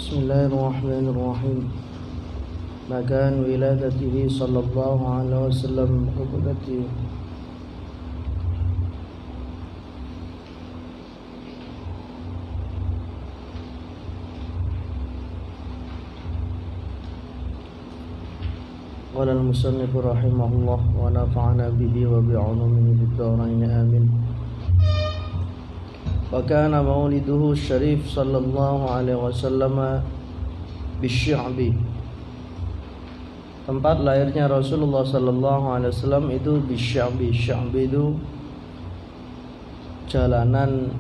Bismillahirrahmanirrahim. Makan wiladatihi sallallahu alaihi wasallam hubudati. Qala al-musannif rahimahullah wa nafa'ana bihi wa bi'ulumihi fid dharain amin. Wa kana mauliduhu syarif sallallahu alaihi wasallam bisy'abi. Tempat lahirnya Rasulullah sallallahu alaihi wasallam itu bisy'abi. Sy'abi itu jalanan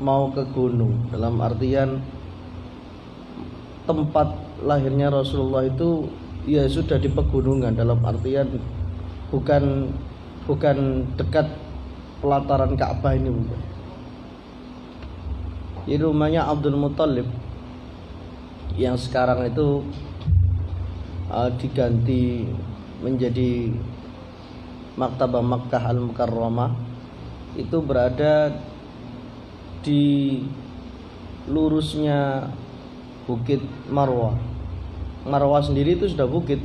mau ke gunung, dalam artian tempat lahirnya Rasulullah itu ya sudah di pegunungan, dalam artian bukan dekat pelataran Ka'bah ini, bukan. Di rumahnya Abdul Muthalib yang sekarang itu diganti menjadi Maktabah Makkah Al-Mukarramah, itu berada di lurusnya Bukit Marwah. Marwah sendiri itu sudah bukit.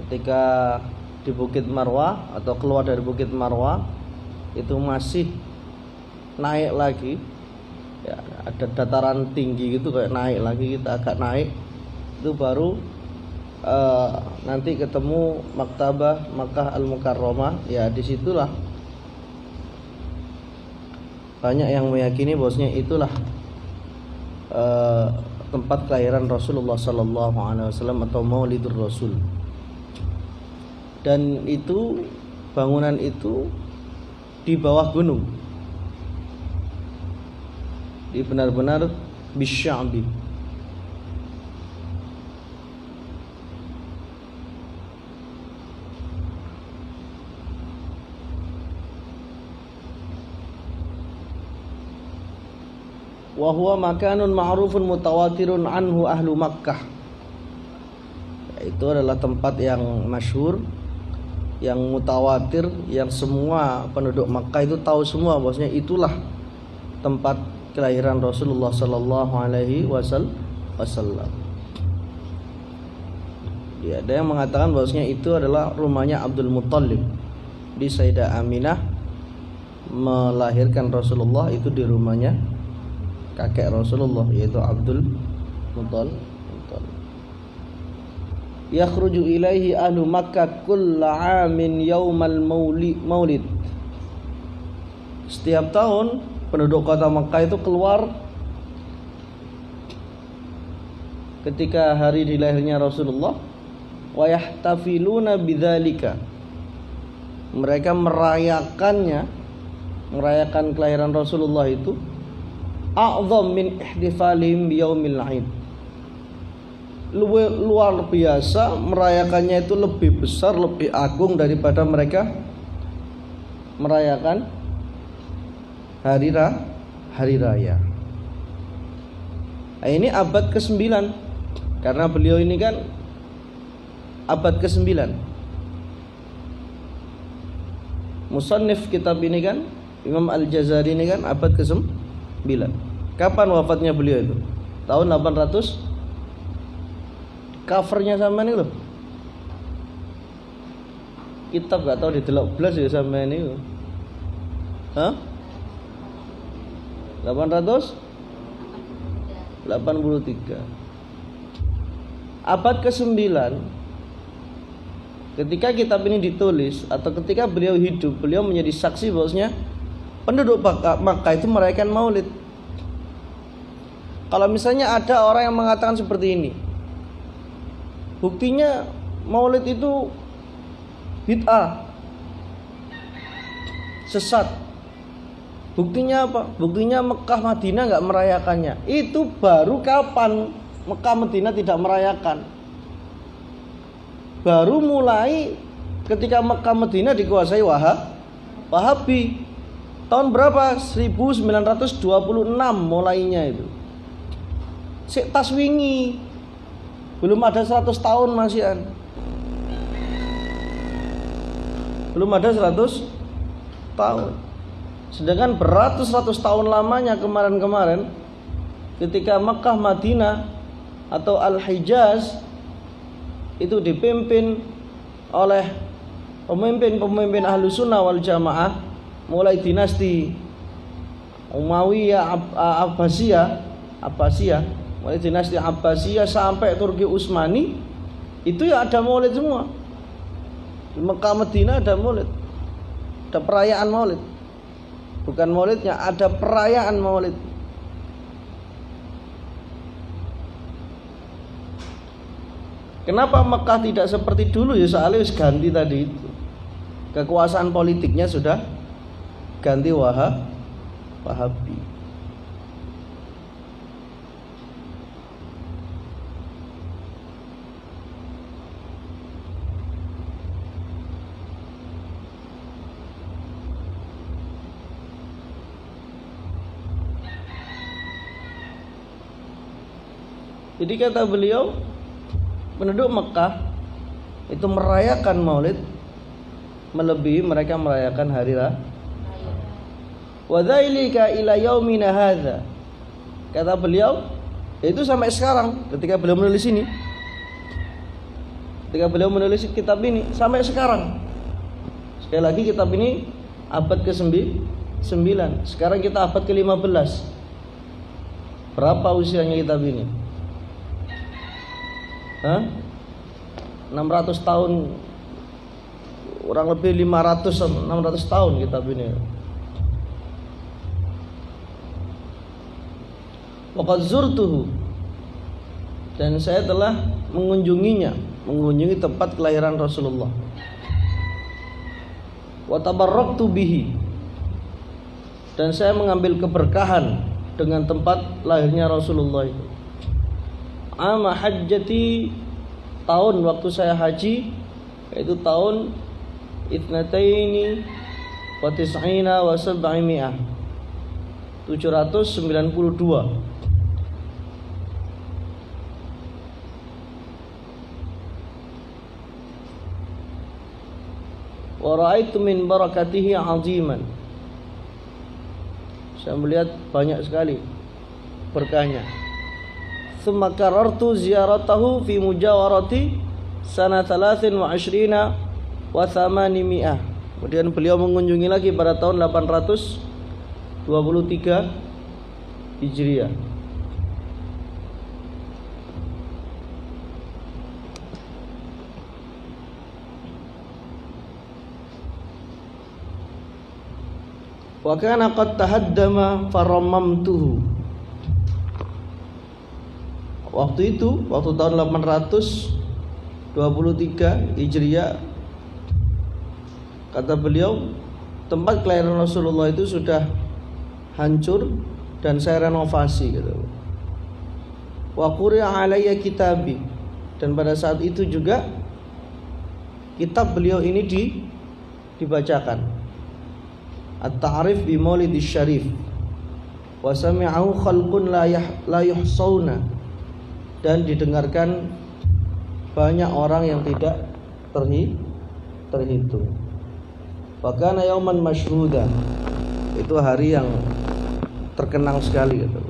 Ketika di Bukit Marwah atau keluar dari Bukit Marwah itu masih naik lagi ya, ada dataran tinggi gitu, kayak naik lagi, kita agak naik itu baru nanti ketemu Maktabah Makkah Al-Mukarramah. Ya disitulah banyak yang meyakini bahwasanya itulah tempat kelahiran Rasulullah sallallahu alaihi wasallam atau Maulidur Rasul. Dan itu bangunan itu di bawah gunung, di benar-benar bisy'abi. Wa huwa makanun ma'rufun mutawatirun anhu ahlu Makkah. Itu adalah tempat yang masyhur, yang mutawatir, yang semua penduduk Makkah itu tahu semua bahwasanya itulah tempat kelahiran Rasulullah sallallahu alaihi wasallam. Ya, ada yang mengatakan bahwasanya itu adalah rumahnya Abdul Muthalib. Di Sayyidah Aminah melahirkan Rasulullah itu di rumahnya kakek Rasulullah, yaitu Abdul Muthalib. Yakhruju ilaihi ahlu Makkah kulla amin yaumal maulid. Setiap tahun penduduk kota Makkah itu keluar ketika hari dilahirnya Rasulullah. Wa yahtafiluna bidzalika. Mereka merayakan kelahiran Rasulullah itu a'zam min ihtifalihim biyaumil 'id. Luar biasa, merayakannya itu lebih besar, lebih agung daripada mereka merayakan hari raya. Nah, ini abad ke-9, karena beliau ini kan abad ke-9. Musannif kitab ini kan Imam Al-Jazari ini kan abad ke-9. Kapan wafatnya beliau itu? Tahun 800. Covernya sama ini loh. Kitab gak tahu didelok blas ya sama ini loh. Hah? 883. Abad ke-9. Ketika kitab ini ditulis atau ketika beliau hidup, beliau menjadi saksi bahwasanya penduduk Makkah itu merayakan Maulid. Kalau misalnya ada orang yang mengatakan seperti ini, buktinya Maulid itu bid'ah, sesat. Buktinya apa? Buktinya Mekah Madinah nggak merayakannya. Itu baru kapan Mekah Madinah tidak merayakan? Baru mulai ketika Mekah Madinah dikuasai Wahabi. Tahun berapa? 1926 mulainya itu. Sik tas wingi. Belum ada 100 tahun masihan. Belum ada 100 tahun. Sedangkan beratus-ratus tahun lamanya kemarin-kemarin ketika Mekah, Madinah atau Al-Hijaz itu dipimpin oleh pemimpin-pemimpin Ahlu Sunnah wal Jamaah, mulai dinasti Umayyah, Abbasiyah, mulai dinasti Abbasiyah sampai Turki Utsmani, itu ya ada maulid semua. Di Mekah, Madinah ada maulid, ada perayaan maulid. Bukan maulidnya, ada perayaan maulid. Kenapa Mekah tidak seperti dulu ya? Soalnya harus ganti tadi itu. Kekuasaan politiknya sudah ganti Wahabi. Jadi kata beliau, penduduk Mekah itu merayakan maulid melebihi mereka merayakan hari raya. Wa dzalika ila yaumina hadza. Kata beliau, itu sampai sekarang ketika beliau menulis ini. Ketika beliau menulis kitab ini sampai sekarang. Sekali lagi kitab ini abad ke-9. Sekarang kita abad ke-15. Berapa usianya kitab ini? 600 tahun, kurang lebih 500-600 tahun kitab ini. Waqad zurtuhu, dan saya telah mengunjungi tempat kelahiran Rasulullah. Wa tabarraktu bihi, dan saya mengambil keberkahan dengan tempat lahirnya Rasulullah itu. Ama hajjati, tahun waktu saya haji, yaitu tahun itnataini wa tis'ina wa sab'imi'ah, 792. Wa ra'aitu min barakatihi 'aziman, saya melihat banyak sekali berkahnya. Tsumma karartu ziyaratahu fi mujawarati sana 23 wa 800. Kemudian beliau mengunjungi lagi pada tahun 823 Hijriah. Wa kana qad tahaddama faramamtuhu. Waktu itu, waktu tahun 823 Hijriah, kata beliau, tempat kelahiran Rasulullah itu sudah hancur dan saya renovasi gitu. Wa quri'a alayya kitabi, dan pada saat itu juga kitab beliau ini dibacakan. At-Ta'rif bi Maulidis Syarif. Wa sami'ahu khalqun la yuhsauna, dan didengarkan banyak orang yang tidak terhitung. Wakana yauman masyhuda, itu hari yang terkenang sekali gitu.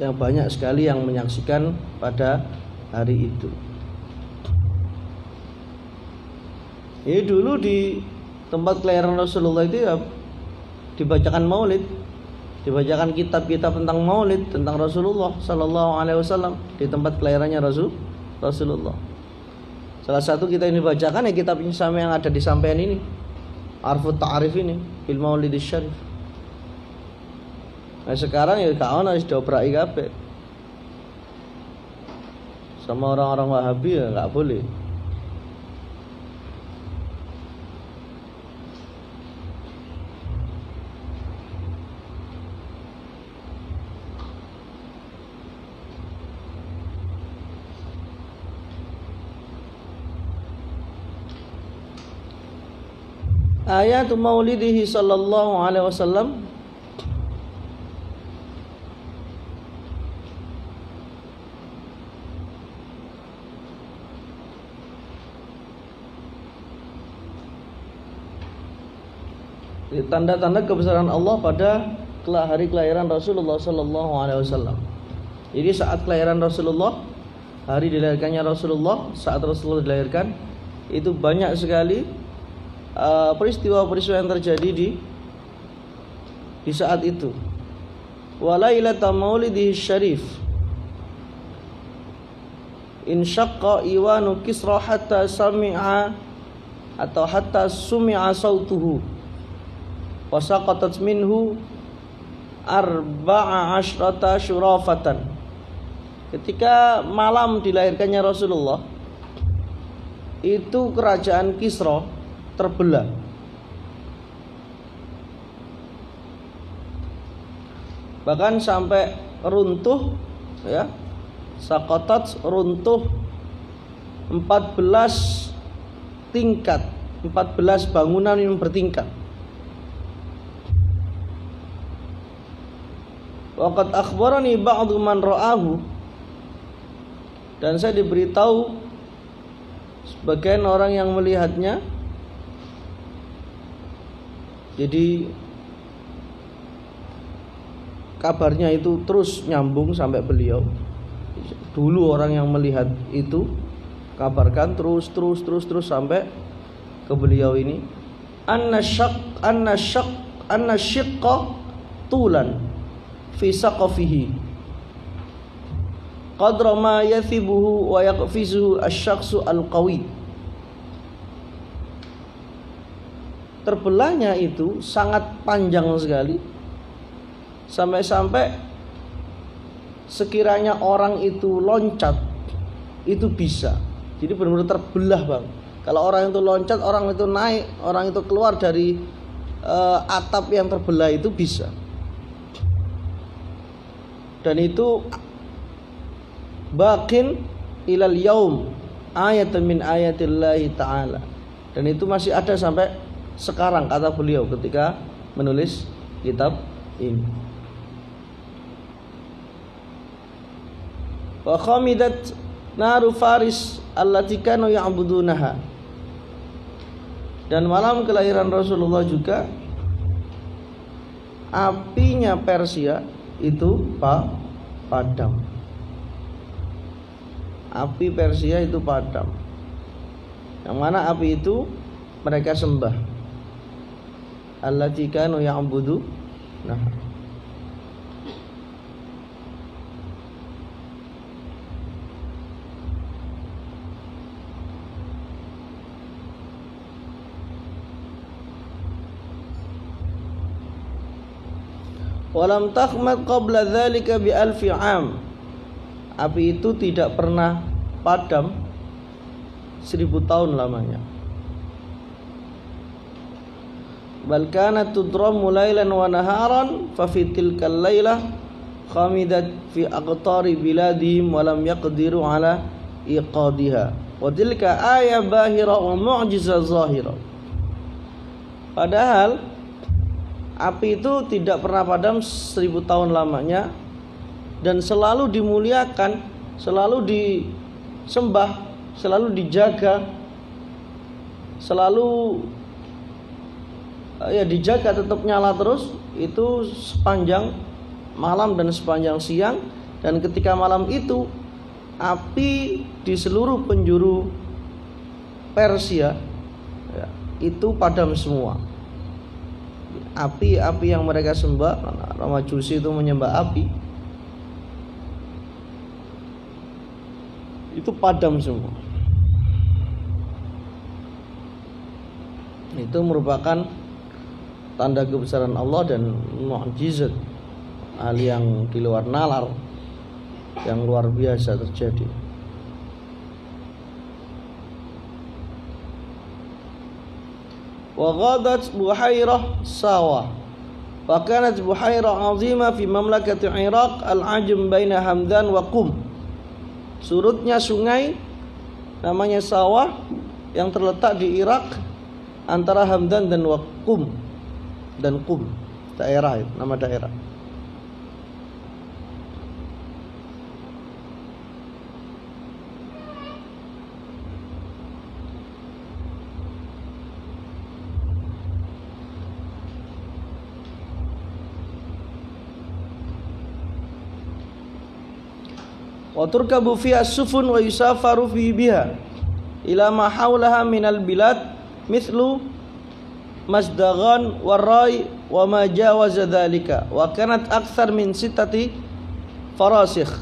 Yang banyak sekali yang menyaksikan pada hari itu. Ini dulu di tempat kelahiran Rasulullah itu ya dibacakan maulid, dibacakan kitab-kitab tentang maulid, tentang Rasulullah sallallahu alaihi wasallam di tempat kelahirannya Rasulullah. Salah satu kita ini bacakan ya kitab sama yang ada di sampean ini, Arfut Ta'rif ini, Fil Maulidis Syarif. Nah sekarang ya kawan harus dioprai kabeh. Sama orang-orang Wahabi ya nggak boleh. Ayat maulidihi sallallahu alaihi wasallam, tanda-tanda kebesaran Allah pada hari kelahiran Rasulullah Sallallahu Alaihi Wasallam. Jadi saat kelahiran Rasulullah, hari dilahirkannya Rasulullah, saat Rasulullah dilahirkan, itu banyak sekali peristiwa-peristiwa yang terjadi di saat itu. Walailata maulidihi syarif insyaqqa iwanu Kisra hatta sami'a atau hatta sumi'a sautuhu wa saqatat minhu arba'a asyrata syurafatan. Ketika malam dilahirkannya Rasulullah, itu kerajaan Kisra terbelah. Bahkan sampai runtuh, ya, saqatat, runtuh 14 tingkat, 14 bangunan yang bertingkat. Waqad akhbarani ba'du man ra'ahu, dan saya diberitahu sebagian orang yang melihatnya. Jadi kabarnya itu terus nyambung sampai beliau. Dulu orang yang melihat itu kabarkan terus sampai ke beliau ini. Anna syiqqa tulan fi saqafihi qadra ma yathibuhu wa yaqfizuhu asy-syakhsu al-qawi. Terbelahnya itu sangat panjang sekali, sampai-sampai sekiranya orang itu loncat itu bisa. Jadi benar-benar terbelah, Bang. Kalau orang itu loncat, orang itu naik, orang itu keluar dari atap yang terbelah itu bisa. Dan itu bakin ilal yaum ayatan min ayatillahi ta'ala. Dan itu masih ada sampai sekarang, kata beliau ketika menulis kitab ini. Wa khamidat naru Faris allati kanu ya'budunaha. Dan malam kelahiran Rasulullah juga apinya Persia itu padam. Api Persia itu padam. Yang mana api itu mereka sembah. Allati kanu ya'budu. Nah, walam takhmat qabla dzalika bi alfi am. Api itu tidak pernah padam 1000 tahun lamanya. Bal kanat tudramu lailan wa naharan fa fi tilkal lailah khamidat fi aqtari biladihim wa lam yaqdiru ala iqadiha. Wa tilka ayah bahira wa mu'jizah zahira. Padahal api itu tidak pernah padam 1000 tahun lamanya dan selalu dimuliakan, selalu disembah, selalu dijaga, selalu dijaga tetap nyala terus itu sepanjang malam dan sepanjang siang. Dan ketika malam itu api di seluruh penjuru Persia itu padam semua. Api-api yang mereka sembah, orang Majusi itu menyembah api, itu padam semua. Itu merupakan tanda kebesaran Allah dan mukjizat, hal yang di luar nalar, yang luar biasa terjadi. Wa ghadat buhairah sawa. Wa kanat buhairah azimah fi mamlakati Iraq al-ajm baina Hamdan wa Qum. Surutnya sungai namanya Sawah yang terletak di Irak antara Hamdan dan Qum. Dan Qum, daerah itu, nama daerah. wa turkabu fiha sufun wa yusafaru fi biha ila ma haulaha minal bilad mithlu Masdaghan warai wa ma jawaza dzalika wa kanat akthar min 6 farasikh.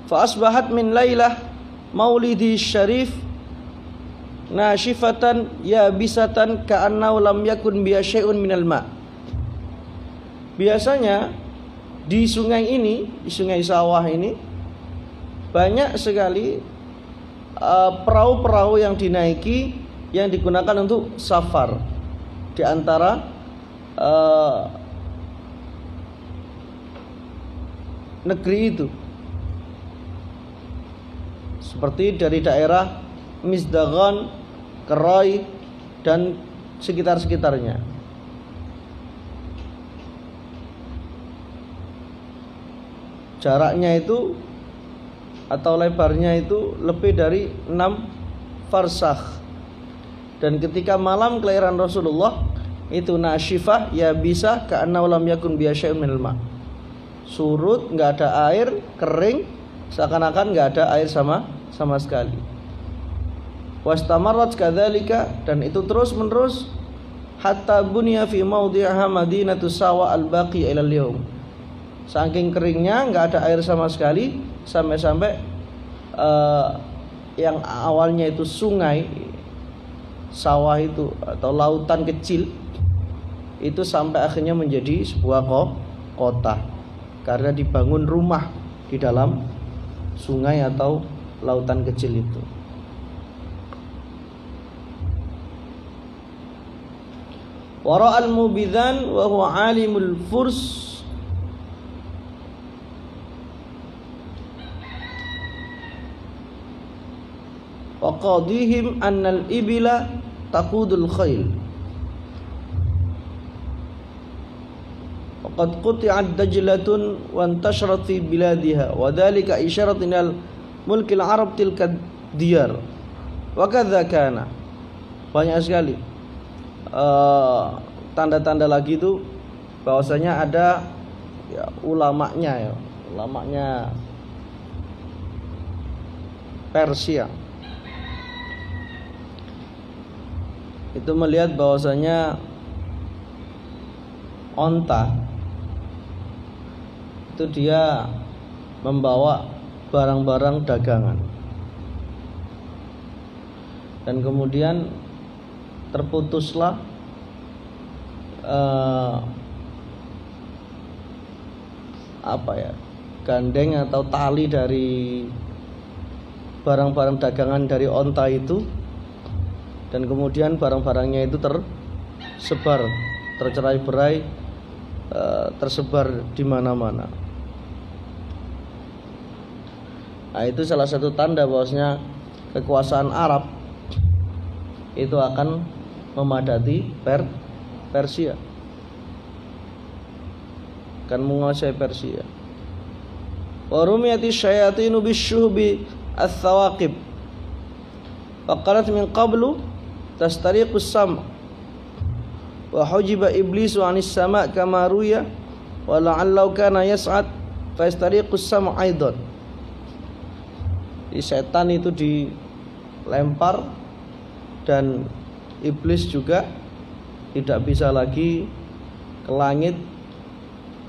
Fa asbahat min lailah maulidi syarif nashifatan yabisatan ka'annahu lam yakun biha syai'un minal ma. Biasanya di sungai ini, di sungai sawah ini banyak sekali perahu-perahu yang dinaiki yang digunakan untuk safar di antara negeri itu, seperti dari daerah Misdaghan, Kerai dan sekitar-sekitarnya. Jaraknya itu atau lebarnya itu lebih dari 6 farsakh. Dan ketika malam kelahiran Rasulullah itu nasyifah ya bisa ka'annahu lam yakun biha syai'un minal ma. Surut, enggak ada air, kering, seakan-akan enggak ada air sama sekali. Wastamarrat kadzalika, dan itu terus-menerus hatta bunya fi maudhi'ha madinatus sawa al-baqi ila al-yaum. Saking keringnya enggak ada air sama sekali, sampai-sampai yang awalnya itu sungai, sawah itu atau lautan kecil itu sampai akhirnya menjadi sebuah kota karena dibangun rumah di dalam sungai atau lautan kecil itu. Wara'al mubidzan wa huwa alimul furs wa qadihim annal ibila taqudul khail wa qad quti'at dajlatun wa intasharat fi biladiha wa dhalika isyaratun al mulkil arab tilka diyar wa kadza kana. Banyak sekali tanda-tanda lagi itu bahwasanya ada ya, ulamanya Persia itu melihat bahwasanya onta itu dia membawa barang-barang dagangan, dan kemudian terputuslah gandeng atau tali dari barang-barang dagangan dari onta itu, dan kemudian barang-barangnya itu tersebar, tercerai-berai, tersebar di mana-mana. Nah, itu salah satu tanda bahwasanya kekuasaan Arab itu akan memadati Persia, akan menguasai Persia. Wa rumiyati syayatinu bisyuhbi ats-tsawaqib faqalat min qablu tastariqus sam' wa hujiba iblisu 'anis sama' kama ruya wa la'allahu kana yas'ad fa yastariqus sam' aidan. Setan itu dilempar dan iblis juga tidak bisa lagi ke langit.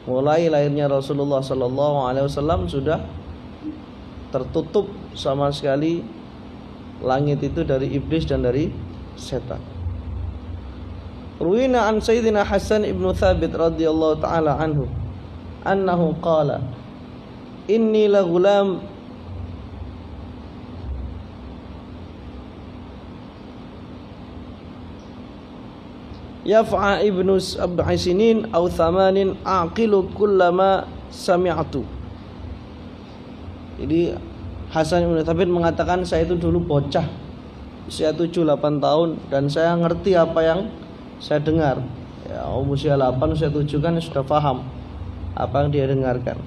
Mulai lahirnya Rasulullah SAW sudah tertutup sama sekali langit itu dari iblis dan dari setan. Ruwina an Sayyidina Hasan ibn Thabit radhiyallahu ta'ala anhu annahu qala inni la ghulam yaf'a ibnu sab'i sinin aw thamanin aqilu kullama sami'tu. Jadi Hasan bin Thabit mengatakan, saya itu dulu bocah usia 7-8 tahun dan saya ngerti apa yang saya dengar. Ya, usia 8 usia 7 kan sudah paham apa yang dia dengarkan.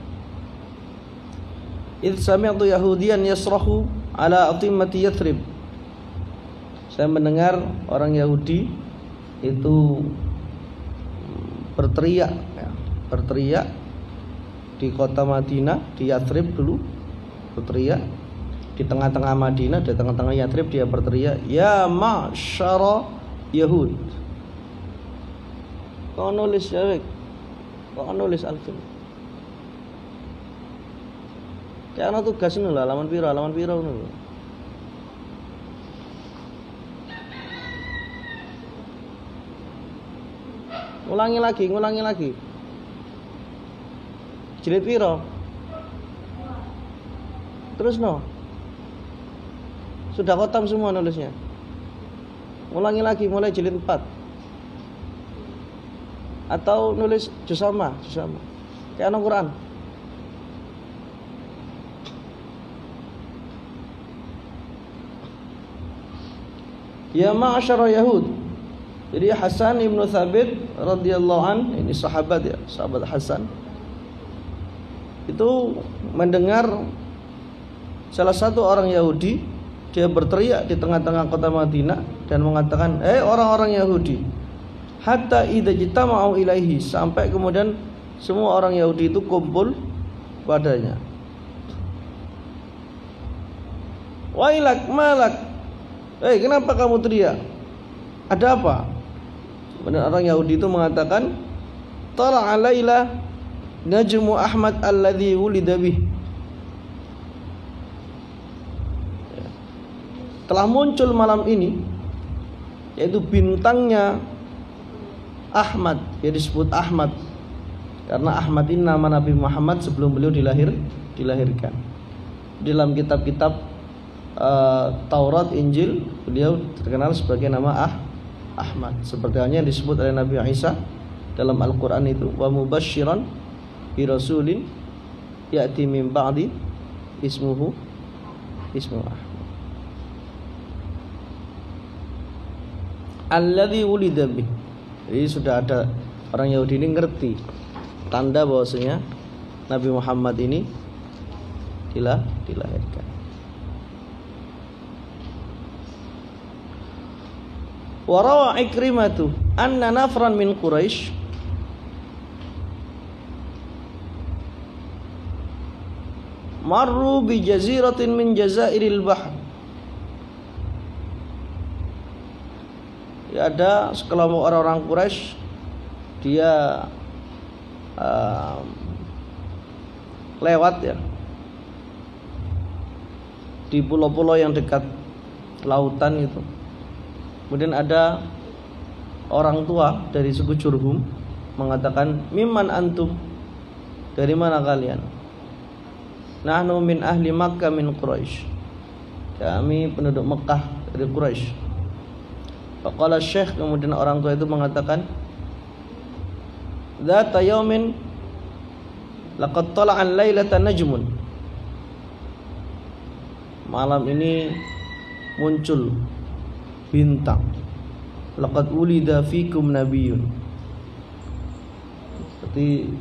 Idh sami'tu yahudiyan yasrahu ala atimmati Yathrib. Saya mendengar orang Yahudi itu berteriak ya, berteriak di kota Madinah, di Yathrib dulu berteriak di tengah-tengah Madinah, di tengah-tengah Yathrib dia berteriak, ya ma'syara Yahud. Kau nulis ya, kau nulis Alvin. Kayak ana tugas ngono lho, halaman piro ngono lho. Ngulangi lagi. Jilid piro? Terus no. Sudah khotam semua nulisnya. Ulangi lagi mulai jilid 4. Atau nulis juz sama. Kayak ana Quran. Ya ma'asyara Yahud. Jadi Hasan ibnu Thabit radhiyallahu an, ini sahabat ya, sahabat Hasan. Itu mendengar salah satu orang Yahudi, dia berteriak di tengah-tengah kota Madinah dan mengatakan, orang-orang Yahudi, hatta idza jitama'u ilaihi, sampai kemudian semua orang Yahudi itu kumpul padanya. Wailak malak, kenapa kamu teriak? Ada apa? Kemudian orang Yahudi itu mengatakan, Tala'a laila najmu Ahmad alladhi wulida bih. Telah muncul malam ini, yaitu bintangnya Ahmad, yang disebut Ahmad karena Ahmad ini nama Nabi Muhammad sebelum beliau dilahirkan. Dalam kitab-kitab Taurat, Injil, beliau terkenal sebagai nama Ahmad, seperti halnya yang disebut oleh Nabi Isa dalam Al-Quran itu, wa mubasysyiran bi rasulin ya'ti min ba'di ismuhu Ahmad alladzi wulida bih. Jadi sudah ada orang Yahudi ini ngerti tanda bahwasanya Nabi Muhammad ini dilahirkan. Wa rawa Ikrimatu anna nafran min Quraisy marru bi jaziratin min jazairil bahr. Ya, ada sekelompok orang-orang Quraisy, dia lewat ya di pulau-pulau yang dekat lautan itu. Kemudian ada orang tua dari suku Jurhum mengatakan, mimman antum, dari mana kalian? Nahnu min ahli Makkah min Quraisy, kami penduduk Mekah dari Quraisy. Faqala Syekh, kemudian orang tua itu mengatakan, dzata yaumin laqad tala'an lailatan najmun, malam ini muncul bintang, laqad ulida fikum nabiyyun, seperti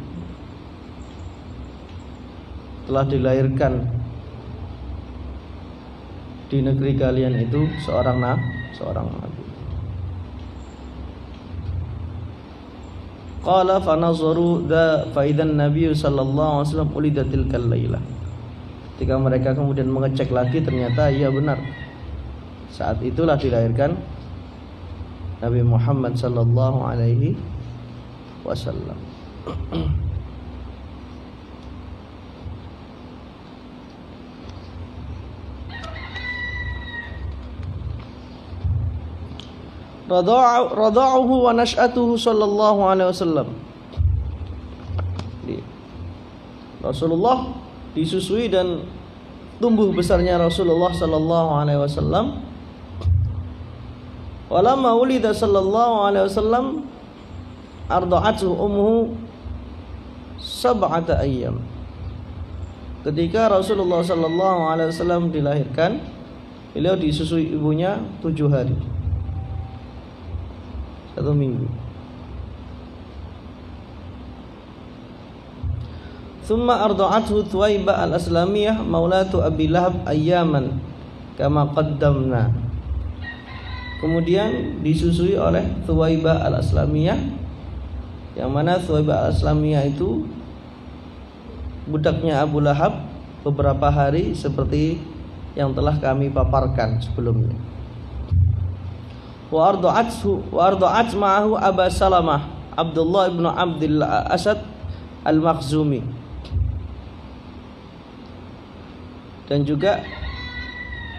telah dilahirkan di negeri kalian itu seorang nabi. Qala fa nazaru da fa idzan nabiy sallallahu alaihi wasallam ulida tilkal lailah. Ketika mereka kemudian mengecek lagi, ternyata iya benar, saat itulah dilahirkan Nabi Muhammad sallallahu alaihi wasallam. Rada'uhu wa nash'atuhu sallallahu alaihi wasallam. Rasulullah disusui dan tumbuh besarnya Rasulullah sallallahu alaihi wasallam. Walamma ulida sallallahu alaihi wasallam arda'atuhu ummuhu sab'ata ayyam. Ketika Rasulullah sallallahu alaihi wasallam dilahirkan, beliau disusui ibunya 7 hari, 1 minggu. Thumma arda'athu Thuwaibah al-Aslamiyah maulatu Abi Lahab ayyaman kama qaddamna. Kemudian disusui oleh Thuwaibah al-Aslamiyah yang mana Thuwaibah al-Aslamiyah itu budaknya Abu Lahab beberapa hari seperti yang telah kami paparkan sebelumnya. Wa arda'at ma'ahu Aba Salamah Abdullah ibn Abdul Asad al-Makhzumi. Dan juga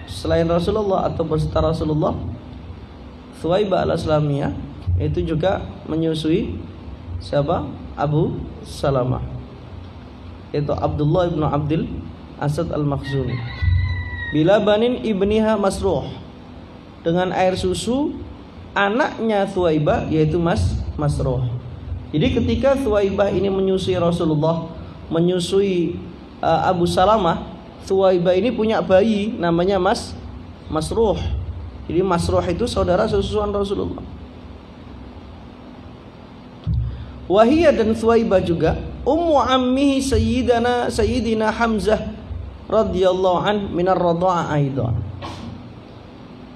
selain Rasulullah atau beserta Rasulullah, Thuwaibah al-Aslamiyah itu juga menyusui siapa? Abu Salamah, itu Abdullah ibn Abdul Asad al-Makhzumi. Bila banin ibniha Masruh, dengan air susu anaknya Thuwaibah yaitu Masruh. Jadi ketika Thuwaibah ini menyusui Rasulullah, menyusui Abu Salamah, Thuwaibah ini punya bayi namanya Masruh. Jadi Masruh itu saudara susuan Rasulullah. Wahiyah dan Thuwaibah juga ummu ammihi Sayyidina Hamzah radhiyallahu an minar radha'a aidan.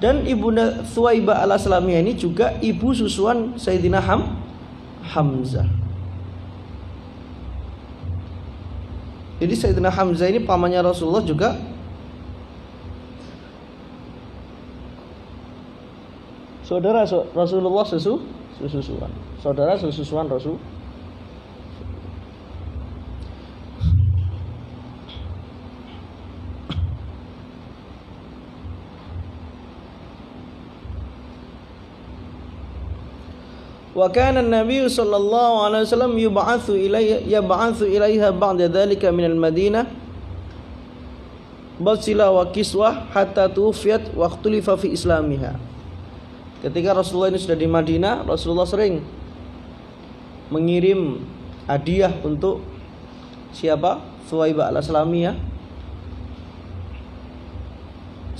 Dan ibunda Thuwaibah al-Aslamiyah ini juga ibu susuan Sayyidina Hamzah. Jadi Sayyidina Hamzah ini pamannya Rasulullah juga saudara Rasulullah sususuan. Saudara sususuan Rasul. Wa kana an-nabiy sallallahu alaihi wasallam yub'atsu ilaiha ba'da dhalika min al-Madinah basila wa kiswah hatta tuwfiyat wa ikhtulifa fi islamiha. Ketika Rasulullah ini sudah di Madinah, Rasulullah sering mengirim hadiah untuk siapa? Thuwaibah al-Aslamiyah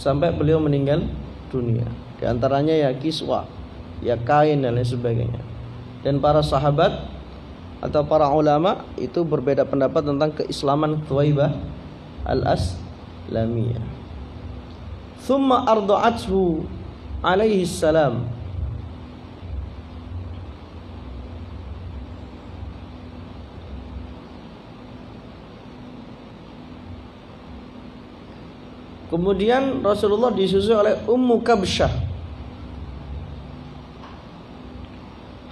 sampai beliau meninggal dunia. Di antaranya ya kiswah, ya kain dan lain sebagainya. Dan para sahabat atau para ulama itu berbeda pendapat tentang keislaman Thuwaibah al-Aslamiyah. Thumma arda'athu alaihi salam. Kemudian Rasulullah disusui oleh Ummu Kabsyah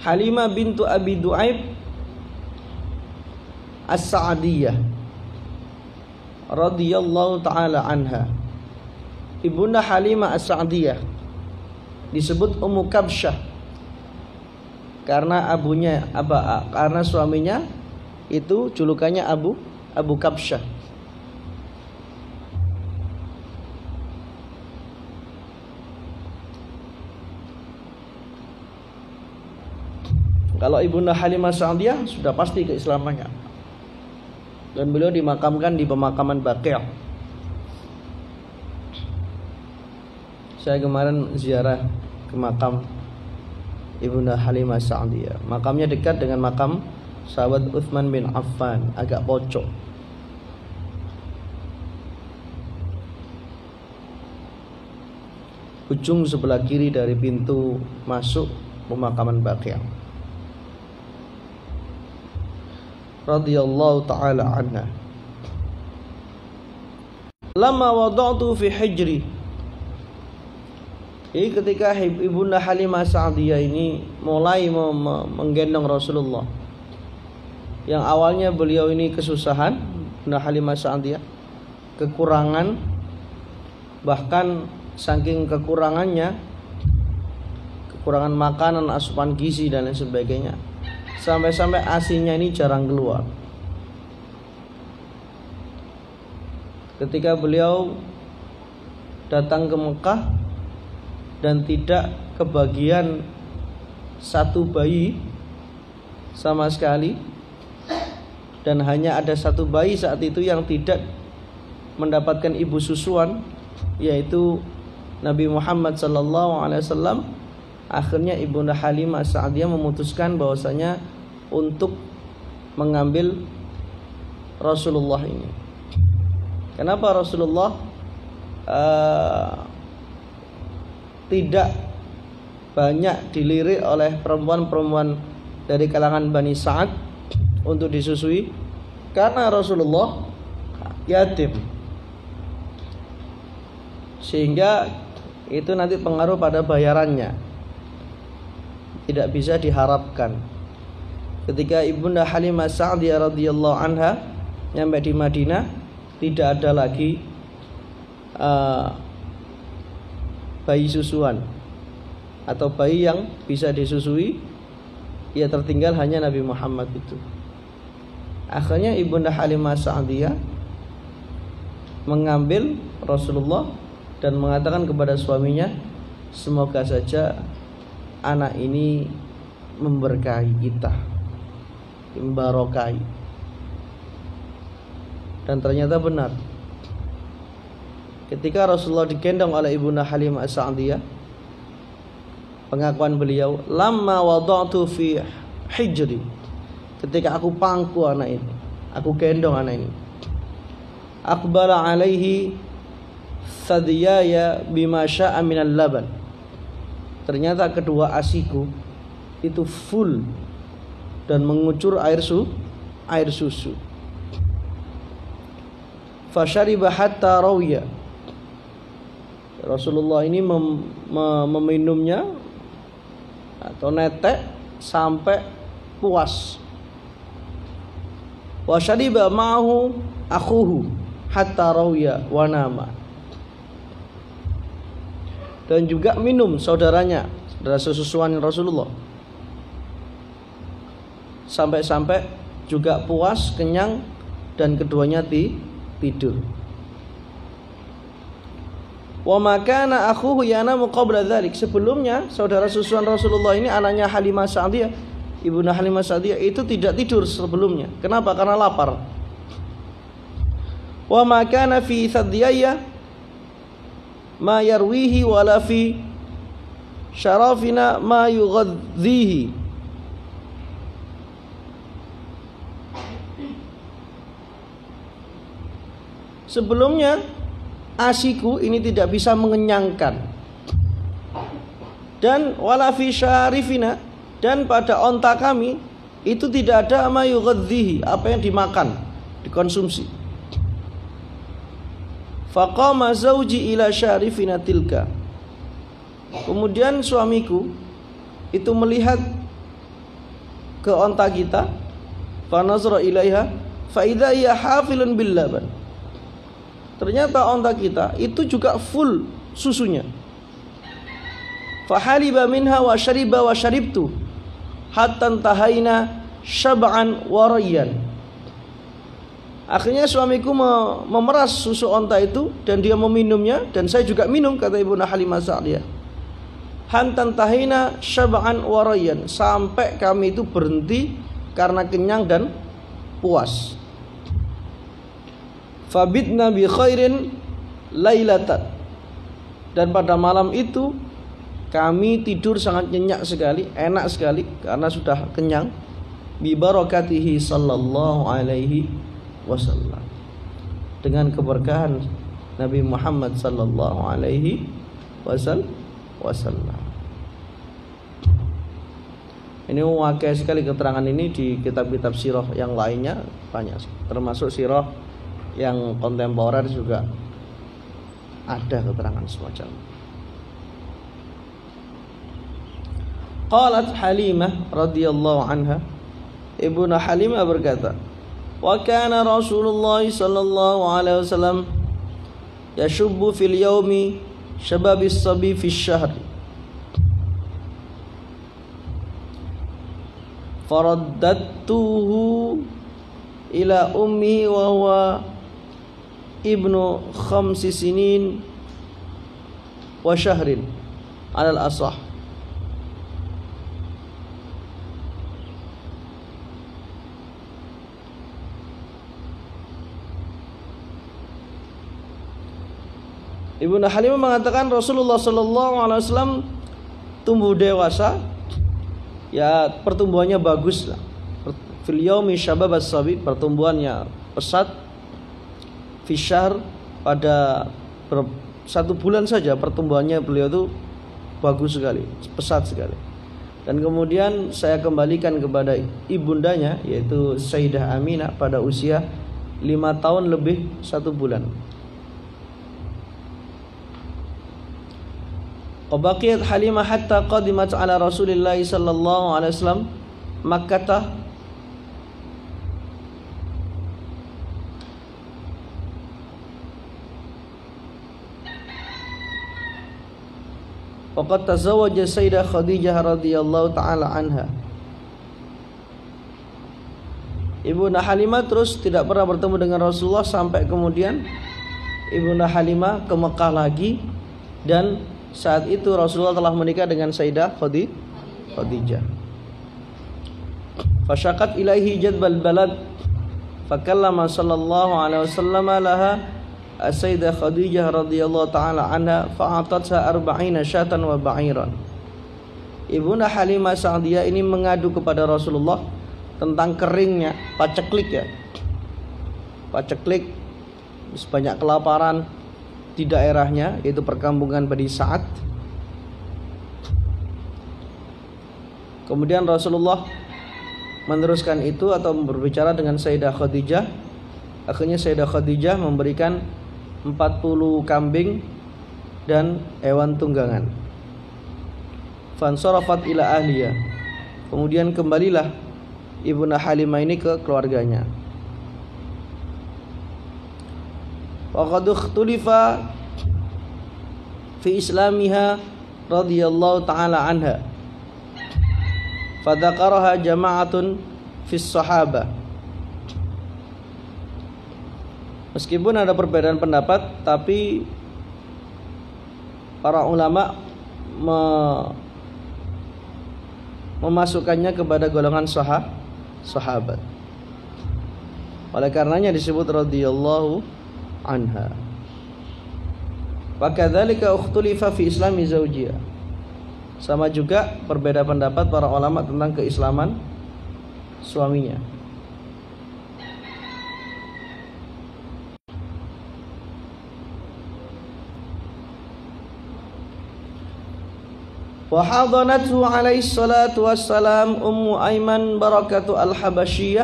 Halimah bintu Abi Du'aib As-Sa'diyah radhiyallahu ta'ala anha. Ibunda Halimah As-Sa'diyah disebut Ummu Kabsyah karena karena suaminya itu julukannya Abu Kabsyah. Kalau ibunda Halimah Sa'diyah sudah pasti keislamannya. Dan beliau dimakamkan di pemakaman Baqi'. Saya kemarin ziarah ke makam ibunda Halimah Sa'diyah. Makamnya dekat dengan makam sahabat Utsman bin Affan, agak pojok. Ujung sebelah kiri dari pintu masuk pemakaman Baqi'. Radhiyallahu ta'ala anha. Lama wada'tu fi hijri. Jadi ketika ibunda Halimah Sa'diyah ini mulai menggendong Rasulullah, yang awalnya beliau ini kesusahan, ibunda Halimah Sa'diyah kekurangan, bahkan saking kekurangannya, kekurangan makanan, asupan gizi dan lain sebagainya, sampai-sampai ASInya ini jarang keluar. Ketika beliau datang ke Mekah dan tidak kebagian satu bayi sama sekali, dan hanya ada satu bayi saat itu yang tidak mendapatkan ibu susuan, yaitu Nabi Muhammad SAW. Akhirnya ibunda Halimah Sa'diyah memutuskan bahwasanya untuk mengambil Rasulullah ini. Kenapa Rasulullah tidak banyak dilirik oleh perempuan-perempuan dari kalangan Bani Sa'ad untuk disusui karena Rasulullah yatim, sehingga itu nanti pengaruh pada bayarannya, tidak bisa diharapkan. Ketika Ibunda Halimah Sa'diyah radhiyallahu anha nyampe di Madinah, tidak ada lagi bayi susuan atau bayi yang bisa disusui. Ya tertinggal hanya Nabi Muhammad itu. Akhirnya Ibunda Halimah Sa'diyah mengambil Rasulullah dan mengatakan kepada suaminya, semoga saja anak ini memberkahi kita, membarokai. Dan ternyata benar. Ketika Rasulullah digendong oleh Ibunda Halimah Sa'diyah, pengakuan beliau, lamma wada'tu fi hijri, ketika aku pangku anak ini, aku gendong anak ini, aqbala alaihi thadiyaya bima sya'a minal laban, ternyata kedua asiku itu full dan mengucur air susu. Fasyariba hatta rawiya, Rasulullah ini meminumnya atau netek sampai puas. Wa syariba ma'ahu akhuhu hatta rawiya wa nama, dan juga minum saudaranya, saudara sesusuan Rasulullah, sampai-sampai juga puas, kenyang, dan keduanya tidur. Wa makana akhuhu yanamu qabla dzalik, sebelumnya saudara susuan Rasulullah ini, anaknya Halimah Sa'diyah, Ibunda Halimah Sa'diyah itu tidak tidur sebelumnya. Kenapa? Karena lapar. Wa makana fi thadiyaya ma yarwihi wala fi syarafina ma yughadhihi. Sebelumnya asiku ini tidak bisa mengenyangkan, dan wala fi syarifina, dan pada onta kami itu tidak ada ma yughadhihi, apa yang dimakan, dikonsumsi. Faqama zauji ila syarifina tilka, kemudian suamiku itu melihat ke onta kita, fa nazara ilaiha fa idza hiya hafilun bil laban, ternyata onta kita itu juga full susunya. Fahaliba minha wa syariba wa syaribtu hatta tahaina syab'an wa rayyan. Akhirnya suamiku memeras susu onta itu dan dia meminumnya, dan saya juga minum, kata Ibunda Halimah Sa'diyah. Hatta tahaina syab'an wa rayyan, sampai kami itu berhenti karena kenyang dan puas. Fabitna bi khairin lailatan, dan pada malam itu kami tidur sangat nyenyak sekali, enak sekali karena sudah kenyang. Bi barakatihi sallallahu alaihi wasallam, dengan keberkahan Nabi Muhammad sallallahu alaihi wasallam. Ini wakai sekali keterangan ini di kitab-kitab sirah yang lainnya, banyak, termasuk sirah yang kontemporer juga ada keterangan semacam. Qalat Halimah radhiyallahu anha, Ibunda Halimah berkata, wa kana Rasulullah sallallahu alaihi wasallam yashubbu fil yaumi syababis sabi fi syahr, faraddatuhu ila ummi wa huwa ibnu 5 sinin wa syahrin alal asah. Ibunda Halimah mengatakan Rasulullah sallallahu alaihi wasallam tumbuh dewasa, ya pertumbuhannya bagus lah. Fil yaumi syabab as-sabi, pertumbuhannya pesat. Fi syahr, pada 1 bulan saja pertumbuhannya beliau itu bagus sekali, pesat sekali. Dan kemudian saya kembalikan kepada ibundanya, yaitu Sayyidah Aminah, pada usia 5 tahun lebih 1 bulan. Wabaqiyat Halimah hatta qadimat ala Rasulillah sallallahu alaihi wasallam Makkah. Waqad tazawwaja Sayyidah Khadijah radhiyallahu taala anha. Ibunda Halimah terus tidak pernah bertemu dengan Rasulullah sampai kemudian Ibunda Halimah ke Mekah lagi, dan saat itu Rasulullah telah menikah dengan Sayyidah Khadijah. Fasyakat ilaihi jadbal balad fakallama sallallahu alaihi wasallam laha Sayyidah Khadijah radhiyallahu taala anha fa'atatha 40 syatan wa ba'iran. Ibunda Halimah Sa'diyah ini mengadu kepada Rasulullah tentang keringnya paceklik ya. Paceklik, banyak kelaparan di daerahnya, yaitu perkampungan Bani Sa'ad. Kemudian Rasulullah meneruskan itu atau berbicara dengan Sayyidah Khadijah. Akhirnya Sayyidah Khadijah memberikan 40 kambing dan hewan tunggangan. Fansarafat ila ahliya. Kemudian kembalilah Ibunda Halimah ini ke keluarganya. Wa qad ikhtulifa fi islamiha radhiyallahu taala anha. Fadzakaraha jama'atun fis sahabah. Meskipun ada perbedaan pendapat, tapi para ulama memasukkannya kepada golongan sahabat. Oleh karenanya disebut radhiyallahu anha. Wa kadzalika ukhtulifa fi islami zaujiyah. Sama juga berbeda pendapat para ulama tentang keislaman suaminya. Wa hadanathu alaihi salatu wassalam Ummu Aiman Barakatu al-Habasyiyah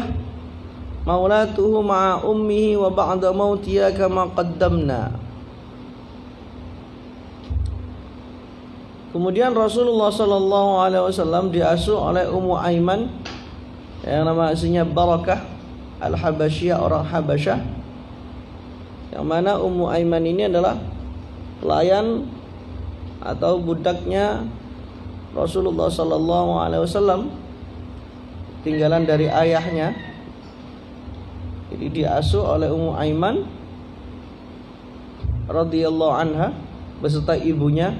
maulatuhu ma'a ummihi wa ba'da mautiha kama qaddamna. Kemudian Rasulullah sallallahu alaihi wasallam diasuh oleh Ummu Aiman yang nama aslinya Barakah al-Habasyiyah, orang Habasyah, yang mana Ummu Aiman ini adalah pelayan atau budaknya Rasulullah sallallahu alaihi wasallam, tinggalan dari ayahnya. Jadi diasuh oleh Ummu Aiman radhiyallahu anha beserta ibunya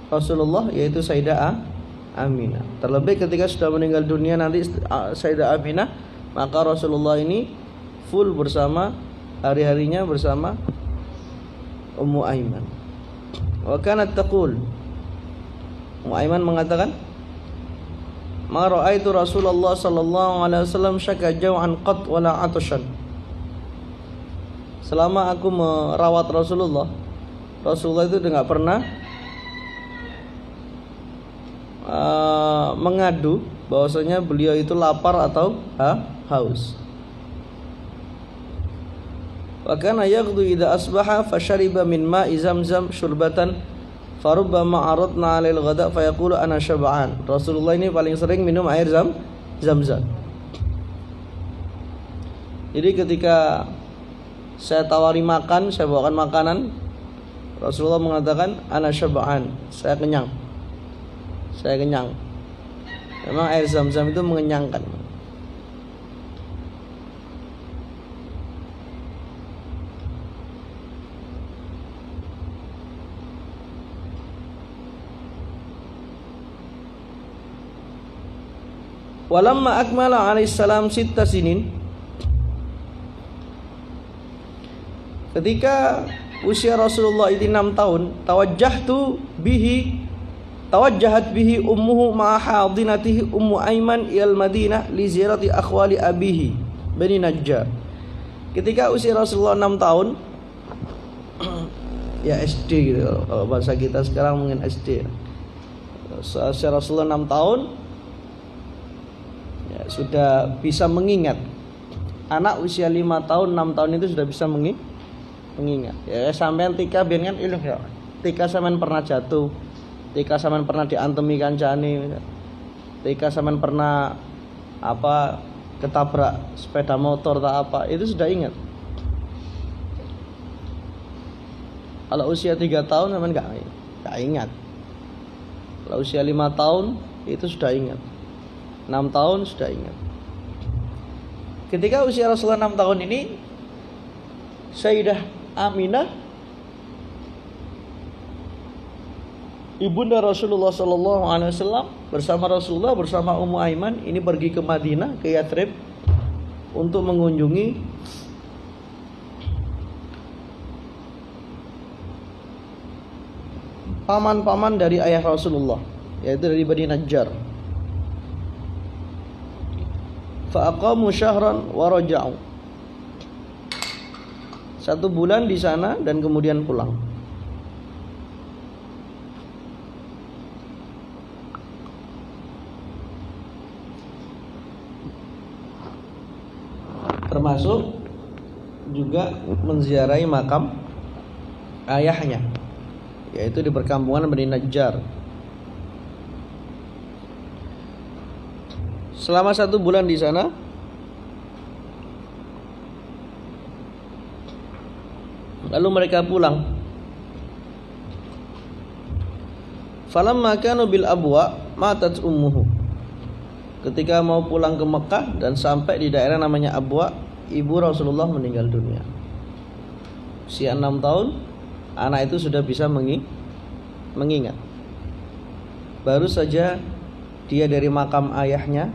Rasulullah, yaitu Sayyidah Aminah. Terlebih ketika sudah meninggal dunia nanti Sayyidah Aminah, maka Rasulullah ini full bersama, hari-harinya bersama Ummu Aiman. Wa kanat taqul, Ummu Aiman mengatakan, ma ra'aitu Rasulullah sallallahu alaihi wasallam syaka jau'an qat wala atashan. Selama aku merawat Rasulullah itu tidak pernah mengadu bahwasanya beliau itu lapar atau haus. Wa kana yaghdu idza asbaha fashariba min ma'i zamzam syurbatan farubbama aradna 'alal ghada fa yaqulu ana syab'an. Rasulullah ini paling sering minum air Zamzam. Jadi ketika saya tawari makan, saya bawakan makanan, Rasulullah mengatakan ana syab'an, saya kenyang. Saya kenyang. Memang air Zamzam itu mengenyangkan. Walamma akmala alaihissalam 6 sinin, ketika usia Rasulullah itu 6 tahun, tawajjahat bihi ummuhu ma'a hadinatihi Ummu Aiman ilal Madinah li ziyarati akhwali abihi Bani Najjar. Ketika usia Rasulullah 6 tahun, ya SD gitu, kalau bahasa kita sekarang mungkin SD. usia Rasulullah 6 tahun ya, sudah bisa mengingat. Anak usia 5 tahun 6 tahun itu sudah bisa mengingat. Ya sampean tika biyen kan iluh ya. Tika sampean pernah jatuh, tika sampean pernah diantemi kancane, tika sampean pernah ketabrak sepeda motor tak apa, itu sudah ingat. Kalau usia 3 tahun sampean enggak ingat. Kalau usia 5 tahun itu sudah ingat. 6 tahun sudah ingat. Ketika usia Rasulullah 6 tahun ini, Sayyidah Aminah ibunda Rasulullah sallallahu alaihi wasallam bersama Rasulullah bersama Ummu Aiman ini pergi ke Madinah, ke Yathrib untuk mengunjungi paman-paman dari ayah Rasulullah, yaitu dari Bani Najjar. Fa'aqamu syahran wa raja'u. 1 bulan di sana dan kemudian pulang. Termasuk juga menziarahi makam ayahnya, yaitu di perkampungan Bani Najjar. Selama 1 bulan di sana, lalu mereka pulang. Falamma kanu bil abwa matat ummuhu. Ketika mau pulang ke Mekah dan sampai di daerah namanya Abwa, ibu Rasulullah meninggal dunia. Usia 6 tahun, anak itu sudah bisa mengingat. Baru saja dia dari makam ayahnya,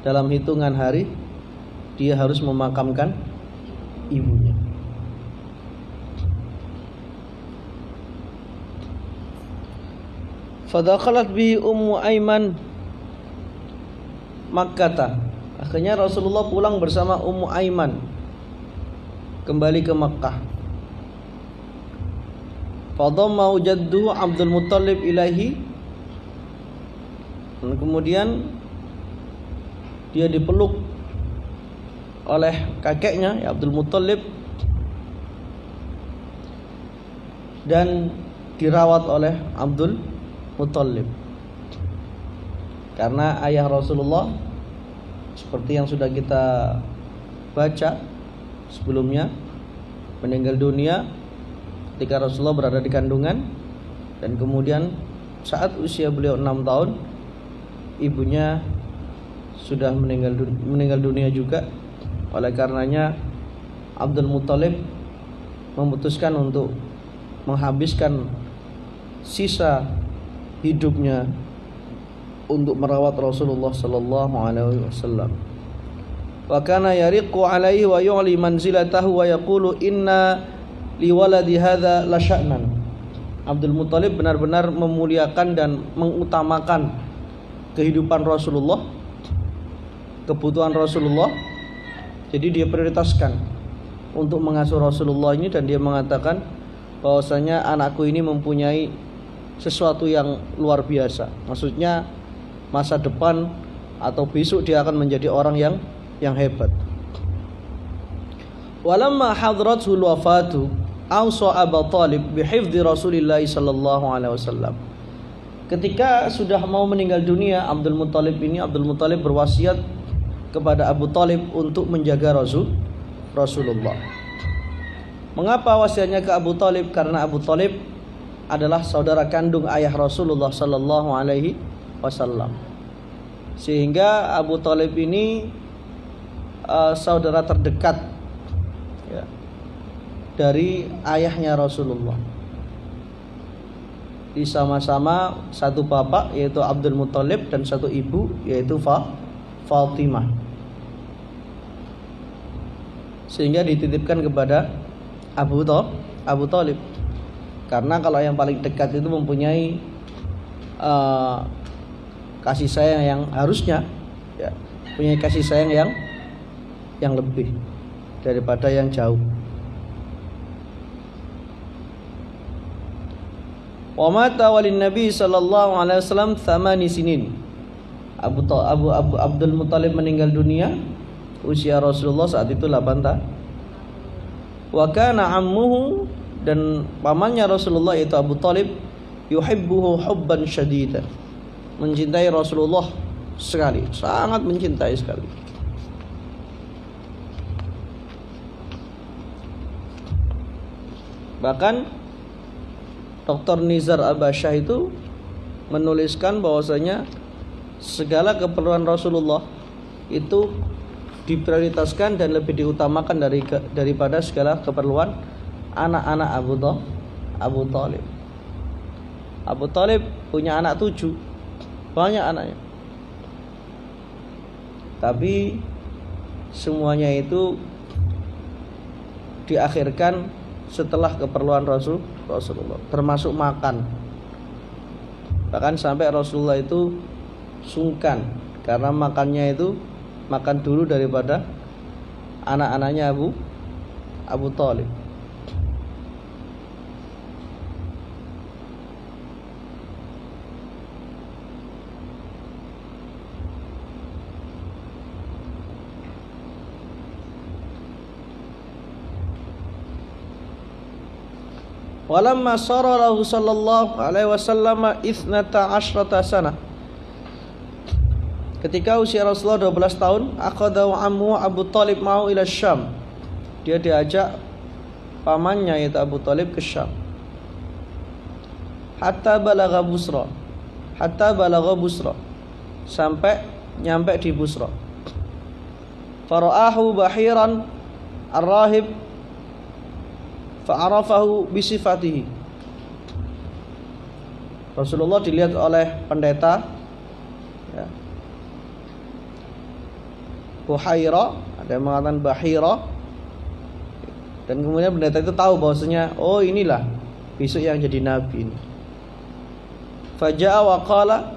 dalam hitungan hari dia harus memakamkan ibunya. Fadakhalat bi Ummu Aiman Makkah. Akhirnya Rasulullah pulang bersama Ummu Aiman kembali ke Makkah. Fadamma jaddu Abdul Muttalib ilaihi. Dan kemudian dia dipeluk oleh kakeknya ya Abdul Muttalib dan dirawat oleh Abdul Muttalib. Karena ayah Rasulullah seperti yang sudah kita baca sebelumnya meninggal dunia ketika Rasulullah berada di kandungan, dan kemudian saat usia beliau 6 tahun ibunya sudah meninggal dunia juga. Oleh karenanya Abdul Muttalib memutuskan untuk menghabiskan sisa hidupnya untuk merawat Rasulullah sallallahu alaihi wasallam. Wa kana yariqu alaihi wa yu'li manzilatahu wa yaqulu inna li waladi hadza la sya'nan. Abdul Muttalib benar-benar memuliakan dan mengutamakan kehidupan Rasulullah, kebutuhan Rasulullah. Jadi dia prioritaskan untuk mengasuh Rasulullah ini, dan dia mengatakan bahwasanya anakku ini mempunyai sesuatu yang luar biasa. Maksudnya masa depan atau besok dia akan menjadi orang yang hebat. Walamma hadratul wafatu awsa Abu Talib bihifdzi Rasulillah sallallahu alaihi wasallam. Ketika sudah mau meninggal dunia Abdul Muttalib berwasiat kepada Abu Talib untuk menjaga Rasulullah. Mengapa wasiatnya ke Abu Talib? Karena Abu Talib adalah saudara kandung ayah Rasulullah sallallahu alaihi wasallam. Sehingga Abu Talib ini saudara terdekat ya, dari ayahnya Rasulullah. Di sama-sama satu bapak yaitu Abdul Muttalib dan satu ibu yaitu Fatimah. Sehingga dititipkan kepada Abu Talib. Karena kalau yang paling dekat itu mempunyai kasih sayang yang harusnya ya, punya kasih sayang yang lebih daripada yang jauh. Wa mata walin Nabi sallallahu alaihi wasallam 8 sinin. Abdul Muthalib meninggal dunia usia Rasulullah saat itu 8 tahun. Wa kana ammuhu, dan pamannya Rasulullah yaitu Abu Thalib, yuhibbuhu hubban syadidan, mencintai Rasulullah sekali, sangat mencintai sekali. Bahkan Dr. Nizar Abasyah itu menuliskan bahwasanya segala keperluan Rasulullah itu diprioritaskan dan lebih diutamakan daripada segala keperluan anak-anak Abu Thalib. Abu Thalib punya anak 7, banyak anaknya, tapi semuanya itu diakhirkan setelah keperluan Rasulullah, termasuk makan. Bahkan sampai Rasulullah itu sungkan karena makannya itu makan dulu daripada anak-anaknya Abu Thalib. Walamma sara lahu sallallahu alaihi wasallam 12 sana. Ketika usia Rasulullah 12 tahun, aqadahu ammu Abu Thalib mau ila Syam. Dia diajak pamannya yaitu Abu Thalib ke Syam. Hatta balagha Busra. Sampai nyampe di Busra. Fara'ahu bahiran ar-rahib fa'arafahu bisifatihi. Rasulullah dilihat oleh pendeta, ya, Buhaira, ada yang mengatakan Bahira, dan kemudian pendeta itu tahu bahwasanya oh inilah besok yang jadi nabi ini. Faja'a wa qala,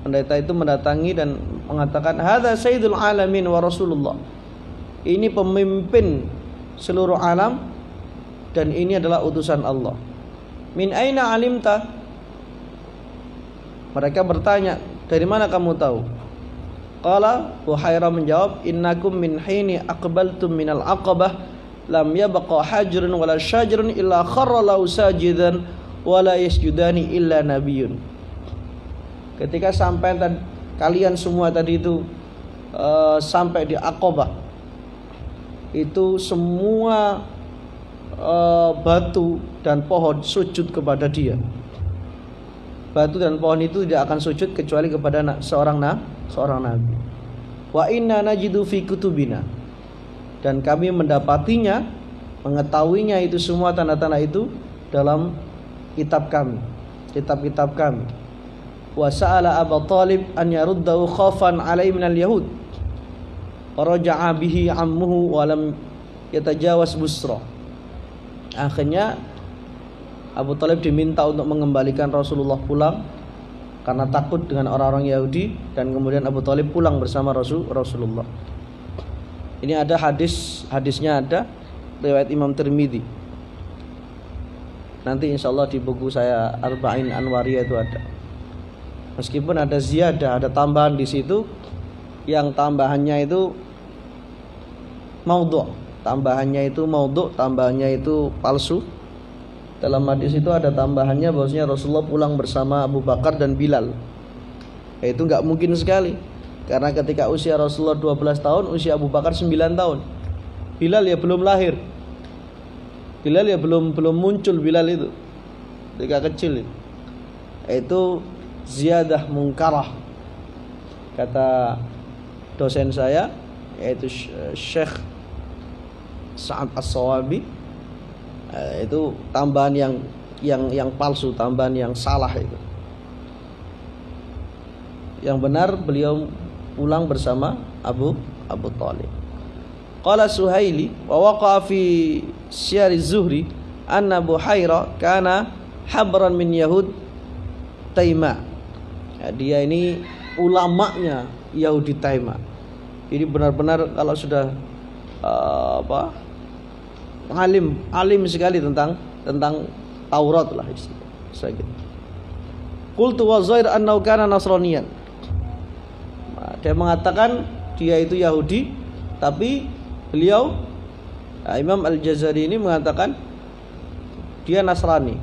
pendeta itu mendatangi dan mengatakan hadza sayyidul alamin wa Rasulullah, ini pemimpin seluruh alam dan ini adalah utusan Allah. Min aina alimta? Mereka bertanya, dari mana kamu tahu? Qala, Buhaira menjawab, innakum min hini aqbaltum minal aqabah lam yabqa hajrun wala syajrun illa kharra lahu sajidan wala yasjudani illa nabiyyun. Ketika sampai kalian semua tadi itu sampai di Aqabah, itu semua batu dan pohon sujud kepada dia. Batu dan pohon itu tidak akan sujud kecuali kepada seorang nabi. Wa inna najidu fi kutubina, dan kami mendapatinya, mengetahuinya itu semua tanda-tanda itu dalam kitab kami, kitab-kitab kami. Wa sa'ala Abu Thalib an yaruddahu khafan alaihi minal yahud. Raja'a bihi ammuhu wa lam yatajawaz Busra. Akhirnya Abu Thalib diminta untuk mengembalikan Rasulullah pulang karena takut dengan orang-orang Yahudi, dan kemudian Abu Thalib pulang bersama Rasulullah. Ini ada hadisnya ada riwayat Imam Tirmidzi. Nanti insyaallah di buku saya Arba'in Anwariyah itu ada. Meskipun ada ziyadah, ada tambahan di situ, yang tambahannya itu maudhu'. Tambahannya itu palsu. Dalam hadis itu ada tambahannya bahwasanya Rasulullah pulang bersama Abu Bakar dan Bilal. Itu enggak mungkin sekali. Karena ketika usia Rasulullah 12 tahun, usia Abu Bakar 9 tahun. Bilal ya belum lahir. Bilal ya belum muncul Bilal itu. Ketika kecil itu. Itu ziyadah munkarah. Kata dosen saya yaitu Syekh Sa'ad As-Sawabi, itu tambahan yang palsu, tambahan yang salah itu. Yang benar beliau pulang bersama Abu Thalib. Qala Suhaili wa waqa'a fi Syar Az-Zuhri anna Buhaira kana habran min Yahud Taima. Ya, dia ini ulamanya Yahudi Taima. Ini benar-benar kalau sudah alim sekali tentang Taurat lah istilah. Qultu wa Zair annahu kana nasraniyan. Dia mengatakan dia itu Yahudi, tapi beliau Imam Al-Jazari ini mengatakan dia Nasrani.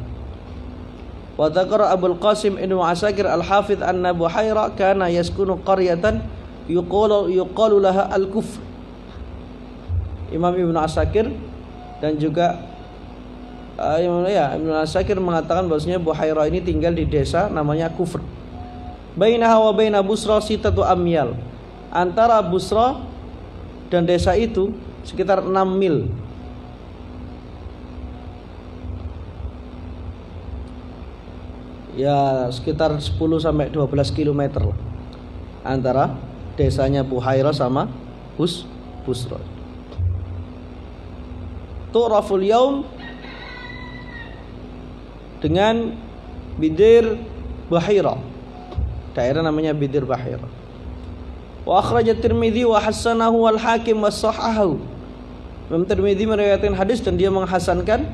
Wa dzakara Abul Qasim Ibnu Asakir Al-Hafidz anna Buhaira kana yaskunu qaryatan yuqalu laha Al-Kufr. Imam Ibnu Asakir dan juga Ibnu Asakir mengatakan bahwasanya Buhaira ini tinggal di desa namanya Kufr. Bainaha wa baina Busra sitatu amyal. Antara Busra dan desa itu sekitar 6 mil. Ya, sekitar 10 sampai 12 km lah antara desanya Buhaira sama Busra. Tu'raful yaum dengan Bidir Bahira. Daerah namanya Bidir Bahira. Wa akhraj at-Tirmidzi wa hasanahu wal Hakim wa sahahahu. Imam Tirmidzi meriwayatkan hadis dan dia menghasankan,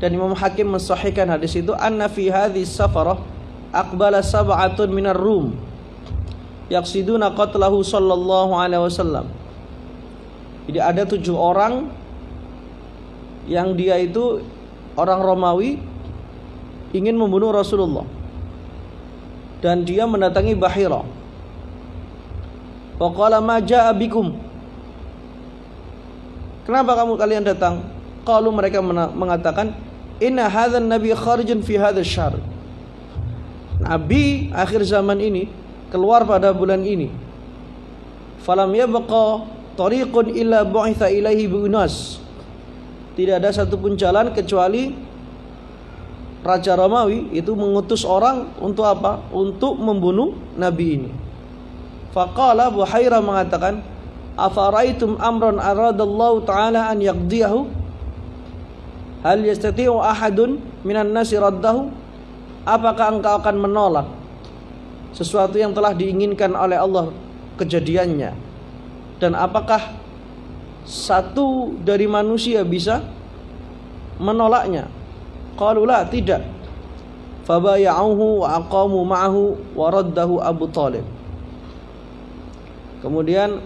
dan Imam Hakim mensahihkan hadis itu. Anna fi hadhihi safarah aqbala sab'atun minar Rum yaqsiduna qatlahu sallallahu alaihi wasallam. Jadi ada 7 orang yang dia itu orang Romawi ingin membunuh Rasulullah, dan dia mendatangi Bahira. Wa qala ma jaa bikum, kenapa kalian datang? Qalu, mereka mengatakan, inna hadzal nabi kharijun fi hadzal syahr. Nabi akhir zaman ini keluar pada bulan ini. Falam yabqa tariqun illa bu'itha ilaihi biunas. Tidak ada satupun jalan kecuali Raja Romawi itu mengutus orang untuk apa? Untuk membunuh Nabi ini. Faqala, Buhaira mengatakan, afaraitum amran aradallahu ta'ala an yaqdiyahu, hal yastati'u ahadun minan nasi raddahu. Apakah engkau akan menolak sesuatu yang telah diinginkan oleh Allah kejadiannya, dan apakah satu dari manusia bisa menolaknya? Qalu la, tidak. Fabaya'uhu wa aqamu ma'ahu wa raddahu Abu Talib. Kemudian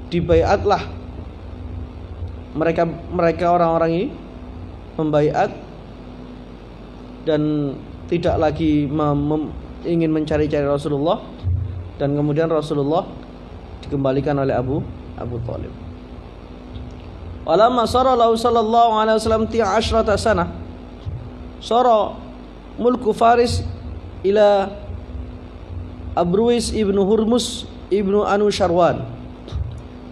dibaiatlah mereka orang-orang ini, membaiat dan tidak lagi ingin mencari-cari Rasulullah, dan kemudian Rasulullah dikembalikan oleh Abu Talib. Walamma sara lahu sallallahu alaihi wasallam 10 sana sara mulku Faris ila Abruis ibnu Hurmus ibnu Anusharwan.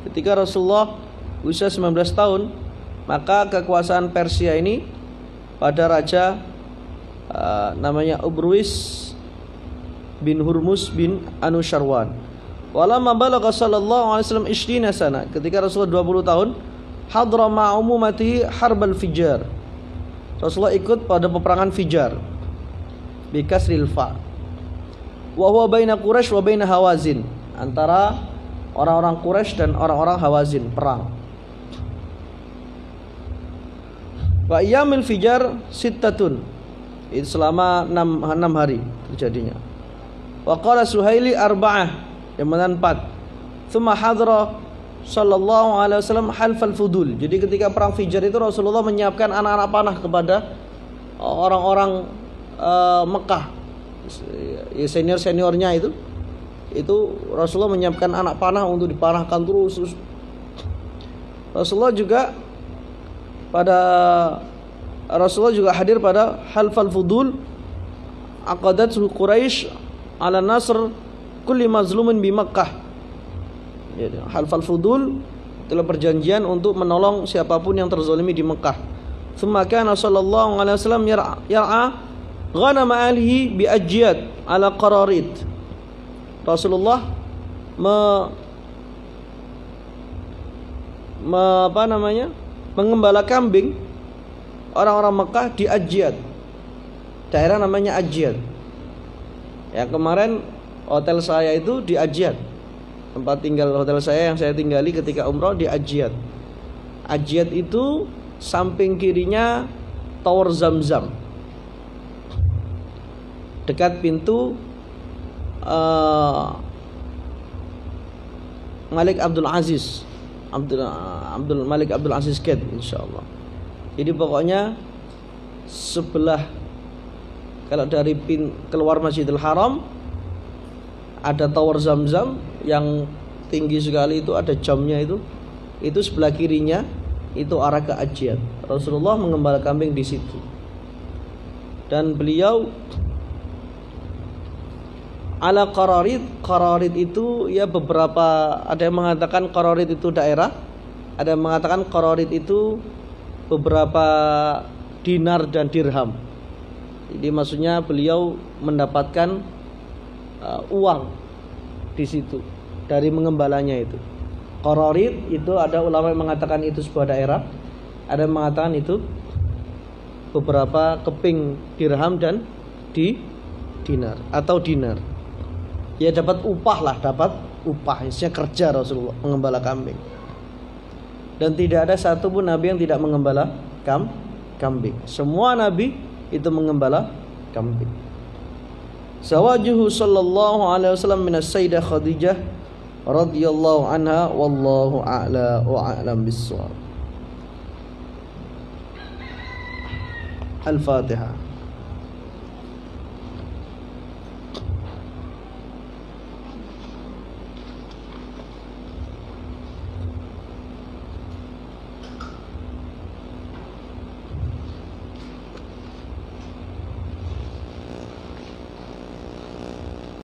Ketika Rasulullah usia 19 tahun, maka kekuasaan Persia ini pada raja namanya Abruis bin Hurmus bin Anusharwan. Walamma balagha sallallahu alaihi wasallam 20 sana, ketika Rasulullah 20 tahun, hadra ma'umumati harbal Fijar. Rasulullah ikut pada peperangan Fijar bi kasril fa. Wa huwa baina Quraisy wa baina Hawazin, antara orang-orang Quraisy dan orang-orang Hawazin, perang. Wa ayyamil Fijar sittatun, itu selama 6 hari terjadinya. Wa qala Suhaili arba'ah, yang mana 4. Tsumma hadra sallallahu alaihi wasallam halfal fudul. Jadi ketika perang Fijar itu Rasulullah menyiapkan anak-anak panah kepada orang-orang Mekah, senior-seniornya itu Rasulullah menyiapkan anak panah untuk dipanahkan terus. Rasulullah juga hadir pada halfal fudul, aqadat Quraisy ala nasr kulli mazlumin bi Makkah. Halfal fudul adalah perjanjian untuk menolong siapapun yang terzalimi di Mekah. Tsumma kana sallallahu alaihi wasallam yar'a ghanam ahlihi bi ajyad ala qararit. Rasulullah mengembala kambing orang-orang Mekah di Ajyad. Daerah namanya Ajyad. Ya, kemarin hotel saya itu di Ajyad. Tempat tinggal hotel saya yang saya tinggali ketika umrah di Ajyad. Ajyad itu samping kirinya Tower Zamzam. dekat pintu Malik Abdul Aziz, Abdul Malik Abdul Aziz Gate, insyaallah. Jadi pokoknya sebelah, kalau dari keluar Masjidil Haram ada tower Zam-Zam yang tinggi sekali, itu ada jamnya, itu sebelah kirinya itu arah ke Ajiat. Rasulullah mengembala kambing di situ. Dan beliau ala Qararid. Qararid itu ya beberapa, ada yang mengatakan Qararid itu daerah, ada yang mengatakan Qararid itu beberapa dinar dan dirham. Jadi maksudnya beliau mendapatkan uang di situ dari mengembalanya itu. Qararid itu ada ulama yang mengatakan itu sebuah daerah, ada yang mengatakan itu beberapa keping dirham dan dinar atau dinar. Ya dapat upah lah, dapat upah, isinya kerja Rasulullah mengembala kambing. Dan tidak ada satupun nabi yang tidak mengembala kambing. Semua nabi itu mengembala kambing. Zawajuhu sallallahu alaihi wasallam min as-sayyidah Khadijah radhiyallahu anha, wallahu a'la wa a'lam bis-shawab. Al-Fatihah.